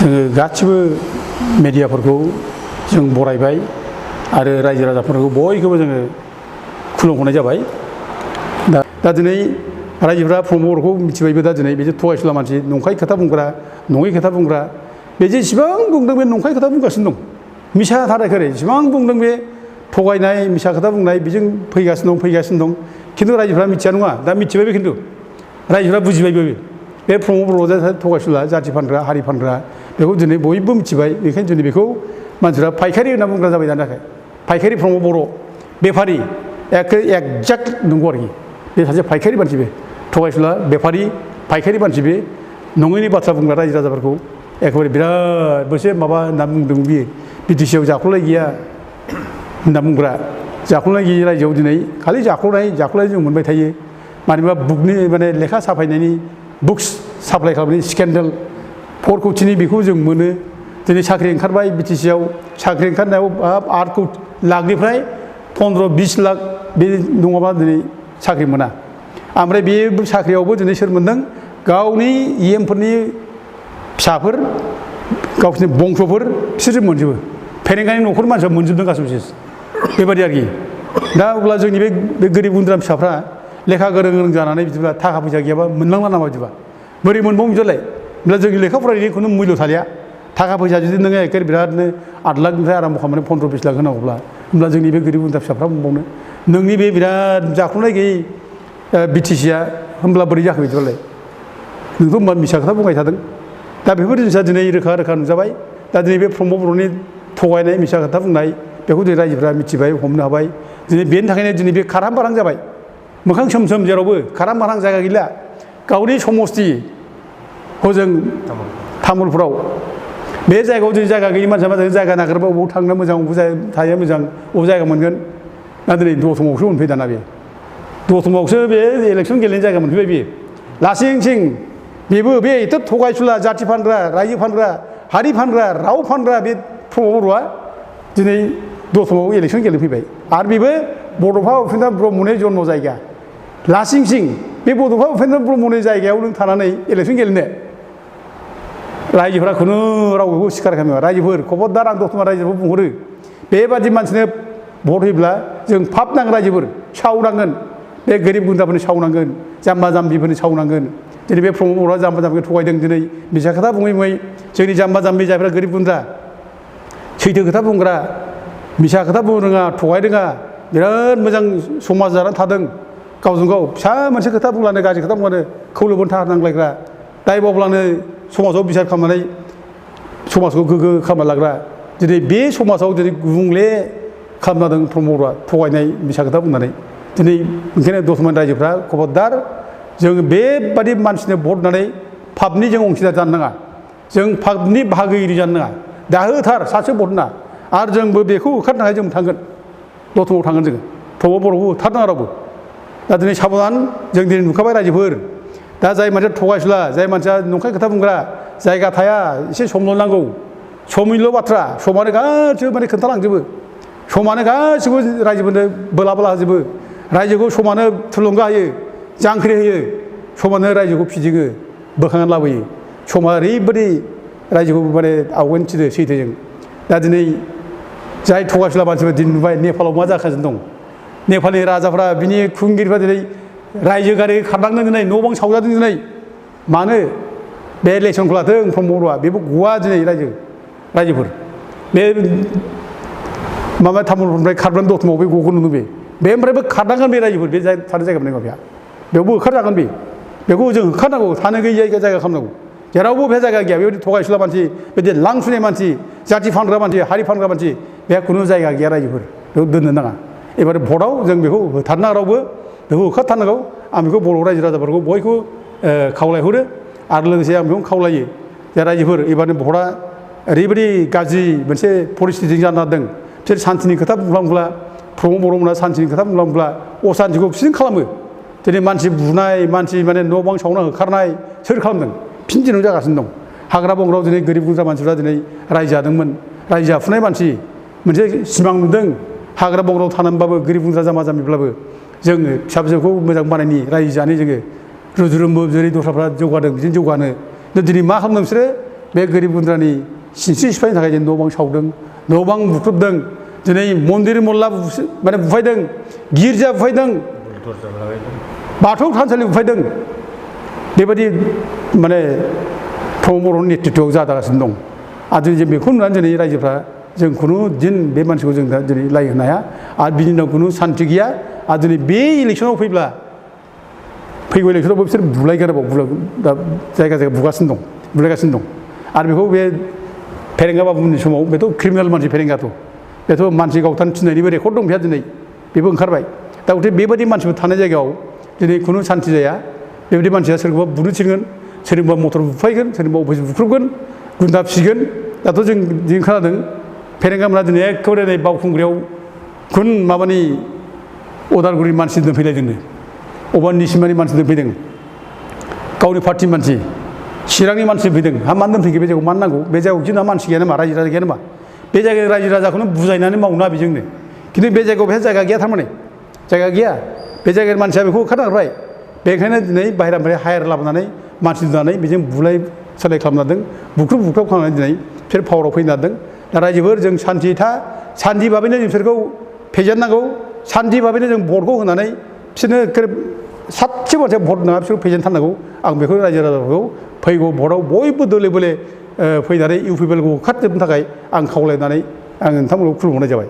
जोङो गासिबो मेडियाफोरखौ जों बरायबाय आरो रायजो राजाफोरखौ बयखौबो जोङो खुलुमहरनाय जाबाय। दा दिनै रायजोफ्रा प्रमद बर'खौ मिथिबायबो। दा दिनै बे जे थगायसुला मानसि, नंखाय खोथा बुंग्रा, नङै खोथा बुंग्रा, बे जेसेबां बुंदों बे नंखाय खोथा बुंगासिनो दं, मिसा थारायखोरै जेसेबां बुंदों बे थगायनाय मिसा खोथा बुंनाय बेजों फैगासिनो दं। खिन्थु रायजोफ्रा मिथिया नङा, दा मिथिबायबो, खिन्थु रायजोफ्रा बुजिबायबो बे प्रमद बर'आ थगायसुला, जाथि फानग्रा, हारि फानग्रा, बेखौ दिनै बयबो मिथिबाय। बेखायनो दिनै बेखौ मानसिफ्रा फायखारि होनना बुंग्रा जाबाय दानि थाखाय। फायखारि प्रमद बर', बेफारि, एक्जाक्ट नंगौ आरोखि, बे सासे फायखारि मानसि, बे थगायसुला, बेफारि, फायखारि मानसि, बे नङैनि बाथ्रा बुंग्रा रायजो राजाफोरखौ एखेबारे बिराद मोनसे माबा होनना बुंदों बियो, बिटिसिआव जाख्ल'लाय गैया होनना बुंग्रा, जाख्ल'नाय गैयि रायजोआव दिनै खालि जाख्ल'नाय जों मोनबाय थायो। मानोबा बुकनि माने लेखा साफायनायनि, बुक्स साप्लाइ खालामनायनि स्केन्डेल 4 कौटिनि बेखौ जों मोनो। दिनै साख्रि ओंखारबाय बिटिसिआव, साख्रि ओंखारनायाव 8 लाखनिफ्राय 15-20 लाख बे नङाबा दिनै साख्रि मोना। ओमफ्राय बे साख्रियावबो दिनै सोर मोनदों? गावनि इएमफोरनि फिसाफोर, गावसोरनि बंस'फोर, बिसोरसो मोनजोबो। फेरेंगानि न'खरनि मानसिया मोनजोबदों गासैबो बेबायदि आरोखि। दा अब्ला जोंनि बे गोरिब गुन्द्रा फिसाफ्रा लेखा गोरों जानानै बिदिब्ला थाखा फैसा गैयाबा मोनलांला नामा बिदिबा? बोरै मोनबावो बिदिलाय? होमब्ला जोंनि लेखा फरायनायनि खुनु मुल्य थालिया। थाखा फैसा जुदि नोङो एखे बिरादनो 8 लाखनिफ्राय आराम्भ खालामनानै 15-20 लाख होनांगौब्ला, होमब्ला जोंनि बे गोरिब गुन्द्रा फिसाफ्रा मोनबावनो? नोंनि बे बिराद जाख्ल'नाय गैयै बिटिसिआ होमब्ला बोरै जाखो बिदिबालाय? नोंथ' होमबा मिसा खोथा बुंबाय थादों। दा बेफोर जिनिसा दिनै रोखा नुजाबाय। दा दिनै बे प्रमद बर'नि थगायनाय मिसा खोथा बुंनाय बेखौ दिनै रायजोफ्रा मिथिबाय, हमनो हाबाय। दिनै बेनि थाखायनो दिनै बे खारहां बारहां जाबाय। मोखां सोम जेरावबो खारहां बारहां, जायगा गैला। गावनि समस्ति हजों तामुलपुराव, बे जायगायाव दिनै जायगा गैयि मानसिया मा जादों? जायगा नागिरबा बबाव थांनो मोजां, बबाव थायो मोजां, बबाव जायगा मोनगोन? दा दिनै दतमायावसो मोनफैयो दाना बे। दतमायावसो बे इलेक्सन गेलेनाय जायगा मोनफैबाय बेयो। लासिं बेबो बे एथ' थगायसुला, जाथि फानग्रा, रायजो फानग्रा, हारि फानग्रा, राव फानग्रा बे प्रमद बर'आ दिनै दतमायाव इलेक्सन गेलेफैबाय। आरो बेबो बड'फा उपेन्द्र ब्रह्मनि जन्म जायगा लासिं बे बड'फा उपेन्द्र ब्रह्मनि जायगायाव नों थानानै इलेक्सन गेलेनो, रायजोफोरा खुनु रावबो सिखार खालामा। रायजोफोर खबरदार, आं दतमा रायजोखौ बुंहरो, बेबादि मानसिनो भट होयोब्ला जों पाप नाङो। रायजोफोर सावनांगोन, बे गोरिब गुन्द्राफोरनि सावनांगोन, जाम्बा जाम्बिफोरनि सावनांगोन। दिनै बे प्रमद बर'आ जाम्बा जाम्बिखौ थगायदों। दिनै मिसा खोथा बुङै जोंनि जाम्बा जाम्बि जायफ्रा गोरिब गुन्द्रा, सैथो खोथा बुंग्रा, मिसा खोथा बुंनो रोङा, थगाय रोङा, बिराद मोजां समाज जानानै थादों। गावजों गाव फिसा मोनसे खोथा बुंब्लानो, गाज्रि खोथा बुंब्लानो खौलोबोन थार नांलायग्रा, दाय मावब्लानो समाजाव बिसार खालामनानै समाजखौ गोग्गो खालामना लाग्रा। दिनै बे समाजाव दिनै गुबुंले खालामना होदों प्रमद बर'आ, थगायनाय मिसा खोथा बुंनानै। दिनै ओंखायनो दतमानि रायजोफ्रा खबरदार, जों बेबादि मानसिनो भट होनानै पापनि जों अंशिदार जानो नाङा, जों पापनि बाहागोगिरि जानो नाङा। दाहोथार सासे भट होना, आरो जोंबो बेखौ होखारनो थाखाय जों थांगोन, दतमायाव थांगोन जोङो। प्रमद बर'खौ होथारनाङा रावबो। दा दिनै साबधान, जों दिनै नुखाबाय रायजोफोर। दा जाय मानसिया थगायसुला, जाय मानसिया नंखाय खोथा बुंग्रा, जायगा थाया, एसे समल' नांगौ, समनिल' बाथ्रा, समानो गासिबो माने खोन्थालांजोबो, समानो गासिबो रायजोफोरनो बोला होजोबो, रायजोखौ समानो थुलुंगा होयो, जांख्रि होयो, समानो रायजोखौ फिदिङो, बोखांनानै लाबोयो। समा ओरैबायदि रायजोखौ माने आवगायनो थिनो सैथोजों। दा दिनै जाय थगायसुला मानसिफोर दिनै नुबाय नेपालाव मा जागासिनो दं। नेपालनि राजाफ्रा, बिनि खुंगिरिफ्रा दिनै रायजो गारि खारलांदों, दिनै न' बां सावजादों। दिनै मानो? बे इलेक्सनखौ लाथों प्रमद बर'आ, बेबो गवा दिनै रायजोफोर। बे माबा तामुलपुरनिफ्राय खारबोनानै दतमायाव बे गगोन नुदों। बे ओमफ्रायबो खारनांगोन बे रायजोफोर, बे थानाय जायगा मोननाय माबाया, बेयावबो होखारजागोन। बेखौ जों होखारनांगौ, थानो गैयै जायगा खालामनांगौ। जेरावबो बे जायगा गैया, बेबायदि थगायसुला मानसि, बिदि लांसुनाय मानसि, जाथि फानग्रा मानसि, हारि फानग्रा मानसि, बेहा खुनु जायगा गैया। रायजोफोर बेखौ दोननो नाङा। एबार भटआव जों बेखौ होथारनाङा, रावबो बेखौ होखारथारनांगौ। आं बेखौ बर' रायजो राजाफोरखौ बयखौबो खावलायहरो। आरो लोगोसे आं बेखौनो खावलायो जे रायजोफोर, एबारनि भटआ ओरैबायदि गाज्रि मोनसे परिस्थितिजों जानो हादों। बिसोर सान्तिनि खोथा बुंब्ला, प्रमद बर'मोनहा सान्तिनि खोथा बुंब्ला असान्तिखौ बिसोरनो खालामो। दिनै मानसि बुनाय, मानसि माने न' बां सावना होखारनाय सोर खालामदों? फिन दिनाव जागासिनो दं। हाग्रा बंग्रायाव दिनै गोरिब गुन्द्रा मानसिफ्रा दिनै रायजो जादोंमोन। रायजो जाफुनाय मानसि मोनसे सिमां नुदों, हाग्रा बंग्रायाव थानानैबाबो, गोरिब गुन्द्रा जाम्बा जाम्बिब्लाबो जोङो फिसा फिसौखौ मोजां बानायनि, रायजो जानो जोङो रुजु रुमु जेरै दस्राफ्रा जौगादों बिदिनो जौगानो। दिनै मा खालामदों बिसोरो? बे गोरिब गुन्द्रानि सिनस्रि सिफायनो थाखाय जों न' बां सावदों, न' बां बुख्रुबदों, दिनै मन्दिर मल्ला माने बुफायदों, गिर्जा बुफायदों, बाथौ थानसालि बुफायदों। बेबायदि माने प्रमद बर'नि नेतृत्वआव जागासिनो दं। आरो जों बेखौ नुनानै दिनै रायजोफ्रा जों खुनु दिन बे मानसिखौ जों दा दिनै लाय होनो हाया आरो बिनि उनाव खुनु सान्थि गैया। आरो दिनै बे इलेक्सनाव फैब्ला फैगौ इलेक्सनावबो बिसोर बुलायगोन दा जायगा जायगा बुगासिनो दं, बुलायगासिनो दं। आरो बेखौ बे फेरेंगा बाबुनि समाव बेथ' क्रिमिनेल मानसि फेरेंगाथ' बेथ' मानसि गावथारनो थिननायनिबो रेकर्ड दं बेहा दिनै बेबो ओंखारबाय। दा गथिखे बेबायदि मानसिफोर थानाय जायगायाव दिनै खुनु सान्थि जाया। बेबायदि मानसिया सोरखौबा बुनो थिनगोन, सोरनिबा मटर बुफायगोन, सोरनिबा अफिस बुख्रुबगोन, गुन्दा फिसिगोन। दाथ' जों खोनादों फेरेंगामोना दिनै एखेबारे नै बावखुंग्रियाव खुन माबानि उदालगुरि मानसि दोनफैलायदोंनो, अबा निसिमानि मानसि दोनफैदों, गावनि पार्टि मानसि, चिरांनि मानसि फैदों। हा मानो दोनफैखो बे जायगायाव मानो नांगौ? बे जायगायाव जोंना मानसि गैया नामा? रायजो राजा गैया नामा? बे जायगायाव रायजो राजाखौनो बुजायनानै मावना बेजोंनो, खिन्थु बे जायगायाव बेहा जायगा गैया थारमाने, जायगा गैया। बे जायगानि मानसिया बेखौ होखारनांबाय। बेखायनो दिनै बाहेरानिफ्राय हायार लाबोनानै मानसि दोननानै बेजों बुलाय सोलाय खालामनादों, बुख्रुब बुख्राब खालामनानै दिनै बिसोर पावाराव फैनो नादों। दा रायजोफोर जों सान्थि भाबैनो जों बिसोरखौ फेजेननांगौ, सान्थि भाबैनो जों भटखौ होनानै बिसोरनो साबसे मानसिया भट नङा बिसोरखौ फेजेनथारनांगौ। आं बेखौ रायजो राजाफोरखौ फैगौ भटआव बयबो दोले बोले फैनानै इउ पि पि एल खौ होखारजोबनो थाखाय आं खावलायनानै आं नोंथांमोनखौ खुलुमहरनाय जाबाय।